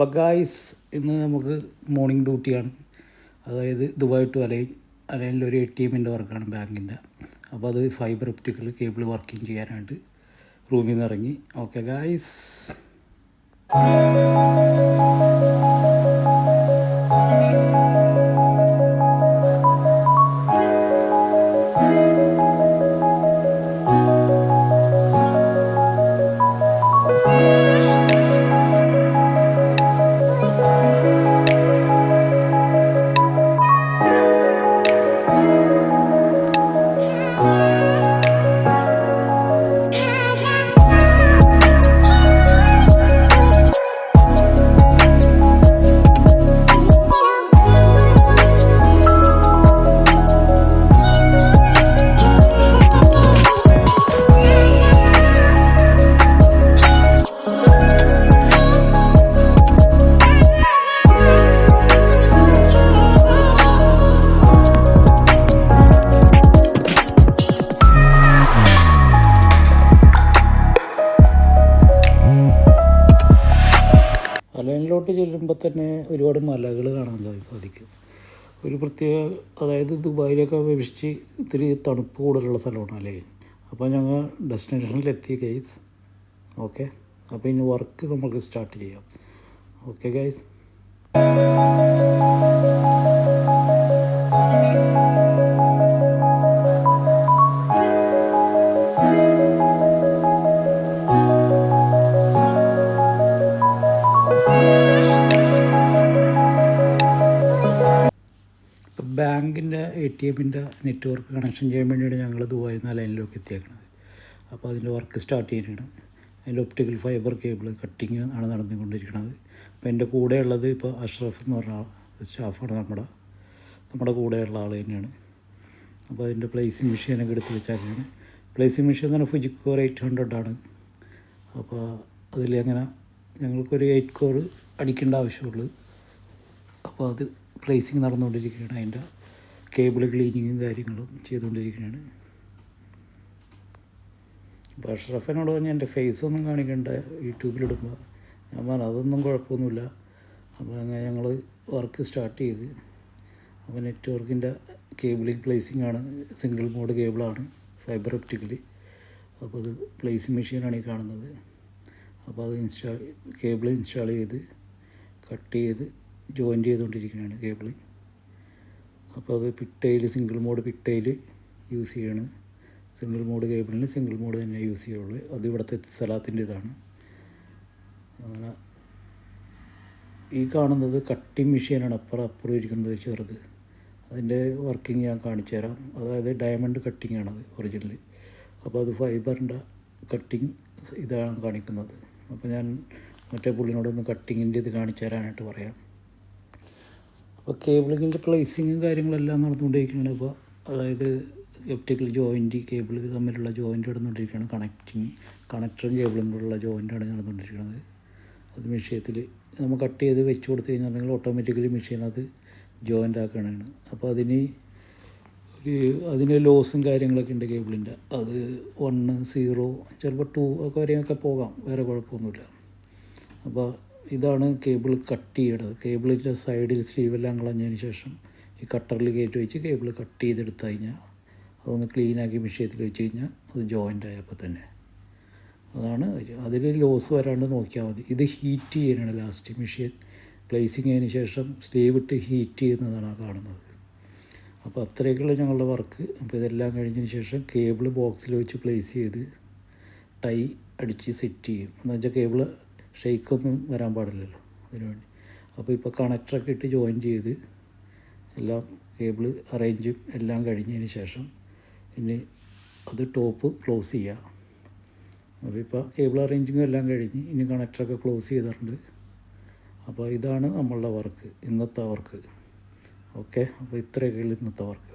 അപ്പോൾ ഗായ്സ് ഇന്ന് നമുക്ക് മോർണിംഗ് ഡ്യൂട്ടിയാണ്. അതായത് ദുബായ് ടു അലൈനിലൊരു ATM വർക്കാണ് ബാങ്കിൻ്റെ. അപ്പോൾ അത് ഫൈബർ ഒപ്റ്റിക്കൽ കേബിൾ വർക്കിംഗ് ചെയ്യാനായിട്ട് റൂമിൽ നിന്ന് ഇറങ്ങി. Okay guys. അലൈനിലോട്ട് ചെല്ലുമ്പോൾ തന്നെ ഒരുപാട് മലകൾ കാണാൻ സാധിക്കും. ഒരു പ്രത്യേക, അതായത് ദുബായിലൊക്കെ അപേക്ഷിച്ച് ഇത്തിരി തണുപ്പ് കൂടുതലുള്ള സ്ഥലമാണ് അലൈൻ. അപ്പോൾ ഞങ്ങൾ ഡെസ്റ്റിനേഷനിലെത്തി ഗൈസ്. ഓക്കെ, അപ്പോൾ ഇനി വർക്ക് നമുക്ക് സ്റ്റാർട്ട് ചെയ്യാം. Okay guys. ബാങ്കിൻ്റെ ATM നെറ്റ്വർക്ക് കണക്ഷൻ ചെയ്യാൻ വേണ്ടിയാണ് ഞങ്ങൾ ദുബായിൽ നിന്ന് ലൈനിലേക്ക് എത്തിയേക്കുന്നത്. അപ്പോൾ അതിൻ്റെ വർക്ക് സ്റ്റാർട്ട് ചെയ്തിട്ടാണ്. അതിൻ്റെ ഒപ്റ്റിക്കൽ ഫൈബർ കേബിൾ കട്ടിങ് ആണ് നടന്നുകൊണ്ടിരിക്കുന്നത്. അപ്പോൾ എൻ്റെ കൂടെയുള്ളത് ഇപ്പോൾ അഷ്റഫ് എന്ന് പറഞ്ഞ സ്റ്റാഫാണ്. നമ്മുടെ കൂടെയുള്ള ആൾ തന്നെയാണ്. അപ്പോൾ അതിൻ്റെ പ്ലേസിങ് മെഷീനൊക്കെ എടുത്ത് വെച്ചാൽ പ്ലേസിങ് മെഷീൻ എന്ന് പറഞ്ഞാൽ ഫുജിക്കോർ 800 ആണ്. അപ്പോൾ അതിൽ അങ്ങനെ ഞങ്ങൾക്കൊരു 8 കോർ അടിക്കേണ്ട ആവശ്യമുള്ളൂ. അപ്പോൾ അത് പ്ലേസിങ് നടന്നുകൊണ്ടിരിക്കുകയാണ്. അതിൻ്റെ കേബിൾ ക്ലീനിങ്ങും കാര്യങ്ങളും ചെയ്തുകൊണ്ടിരിക്കുകയാണ്. അപ്പോൾ അഷ്റഫിനോട് പറഞ്ഞാൽ എൻ്റെ ഫേസൊന്നും കാണിക്കേണ്ട യൂട്യൂബിലിടുമ്പോൾ. ഞാൻ പറഞ്ഞു അതൊന്നും കുഴപ്പമൊന്നുമില്ല. അപ്പോൾ അങ്ങനെ ഞങ്ങൾ വർക്ക് സ്റ്റാർട്ട് ചെയ്ത്. അപ്പോൾ നെറ്റ്വർക്കിൻ്റെ കേബിളിങ് പ്ലേസിംഗ് ആണ്. സിംഗിൾ മോഡ് കേബിളാണ്, ഫൈബർ ഒപ്റ്റിക്കൽ. അപ്പോൾ അത് പ്ലേസിങ് മെഷീനാണ് ഈ കാണുന്നത്. അപ്പോൾ അത് കേബിൾ ഇൻസ്റ്റാൾ ചെയ്ത് കട്ട് ചെയ്ത് ജോയിൻ്റ് ചെയ്തുകൊണ്ടിരിക്കുകയാണ് കേബിൾ. അപ്പോൾ അത് പിട്ടയിൽ സിംഗിൾ മോഡ് പിട്ടയിൽ യൂസ് ചെയ്യണം. സിംഗിൾ മോഡ് കേബിളിന് സിംഗിൾ മോഡ് തന്നെ യൂസ് ചെയ്യുള്ളൂ. അത് ഇവിടുത്തെ സ്ഥലത്തിൻ്റെ ഇതാണ്. അങ്ങനെ ഈ കാണുന്നത് കട്ടിങ് മെഷീനാണ്. അപ്പുറം ഇരിക്കുന്നത് ചെറുത്. അതിൻ്റെ വർക്കിംഗ് ഞാൻ കാണിച്ചു തരാം. അതായത് ഡയമണ്ട് കട്ടിങ് ആണത് ഒറിജിനൽ. അപ്പോൾ അത് ഫൈബറിൻ്റെ കട്ടിങ് ഇതാണ് കാണിക്കുന്നത്. അപ്പോൾ ഞാൻ മറ്റേ പുള്ളിനോടൊന്ന് കട്ടിങ്ങിൻ്റെ ഇത് കാണിച്ചു തരാനായിട്ട് പറയാം. അപ്പോൾ കേബിളിങ്ങിൻ്റെ പ്ലേസിങ്ങും കാര്യങ്ങളെല്ലാം നടന്നുകൊണ്ടിരിക്കുകയാണ്. ഇപ്പോൾ അതായത് ഒപ്റ്റിക്കൽ ജോയിൻറ്റ് കേബിൾ തമ്മിലുള്ള ജോയിൻ്റ് നടന്നുകൊണ്ടിരിക്കുകയാണ്. കണക്ടറും കേബിളും കൂടെയുള്ള ജോയിൻ്റാണ് നടന്നുകൊണ്ടിരിക്കുന്നത്. അത് മെഷീനത്തിൽ നമ്മൾ കട്ട് ചെയ്ത് വെച്ച് കൊടുത്തു കഴിഞ്ഞിട്ടുണ്ടെങ്കിൽ ഓട്ടോമാറ്റിക്കലി മെഷീൻ അത് ജോയിൻ്റ് ആക്കുകയാണ്. അപ്പോൾ അതിന് ലോസും കാര്യങ്ങളൊക്കെ ഉണ്ട് കേബിളിൻ്റെ. അത് 1, 0, ചിലപ്പോൾ 2 ഒക്കെ വരെയൊക്കെ പോകാം. വേറെ കുഴപ്പമൊന്നുമില്ല. അപ്പോൾ ഇതാണ് കേബിൾ കട്ട് ചെയ്യണത്. കേബിളിൻ്റെ സൈഡിൽ സ്ലീവെല്ലാം കളഞ്ഞതിന് ശേഷം ഈ കട്ടറിൽ കയറ്റി വെച്ച് കേബിൾ കട്ട് ചെയ്തെടുത്തു കഴിഞ്ഞാൽ അതൊന്ന് ക്ലീനാക്കി മെഷീനത്തിൽ വെച്ച് കഴിഞ്ഞാൽ അത് ജോയിൻ്റ് ആയപ്പോൾ തന്നെ അതാണ്. അതിൽ ലോസ് വരാണ്ട് നോക്കിയാൽ മതി. ഇത് ഹീറ്റ് ചെയ്യണം ലാസ്റ്റ്. മെഷീൻ പ്ലേസിങ് അതിന് ശേഷം സ്ലീവ് ഇട്ട് ഹീറ്റ് ചെയ്യുന്നതാണ് ആ കാണുന്നത്. അപ്പോൾ അത്രയൊക്കെയുള്ള ഞങ്ങളുടെ വർക്ക്. അപ്പോൾ ഇതെല്ലാം കഴിഞ്ഞതിന് ശേഷം കേബിൾ ബോക്സിൽ വെച്ച് പ്ലേസ് ചെയ്ത് ടൈ അടിച്ച് സെറ്റ് ചെയ്യും. എന്ന് വെച്ചാൽ കേബിൾ ഷെയ്ക്കൊന്നും വരാൻ പാടില്ലല്ലോ അതിനുവേണ്ടി. അപ്പോൾ ഇപ്പോൾ കണക്ടറൊക്കെ ഇട്ട് ജോയിൻ ചെയ്ത് എല്ലാം കേബിൾ അറേഞ്ചും എല്ലാം കഴിഞ്ഞതിന് ശേഷം ഇനി അത് ടോപ്പ് ക്ലോസ് ചെയ്യുക. അപ്പോൾ ഇപ്പോൾ കേബിൾ അറേഞ്ചിങ്ങും എല്ലാം കഴിഞ്ഞ് ഇനി കണക്ടറൊക്കെ ക്ലോസ് ചെയ്തിട്ടുണ്ട്. അപ്പോൾ ഇതാണ് നമ്മളുടെ വർക്ക്, ഇന്നത്തെ വർക്ക്. ഓക്കെ, അപ്പോൾ ഇത്രയൊക്കെയുള്ള ഇന്നത്തെ വർക്ക്.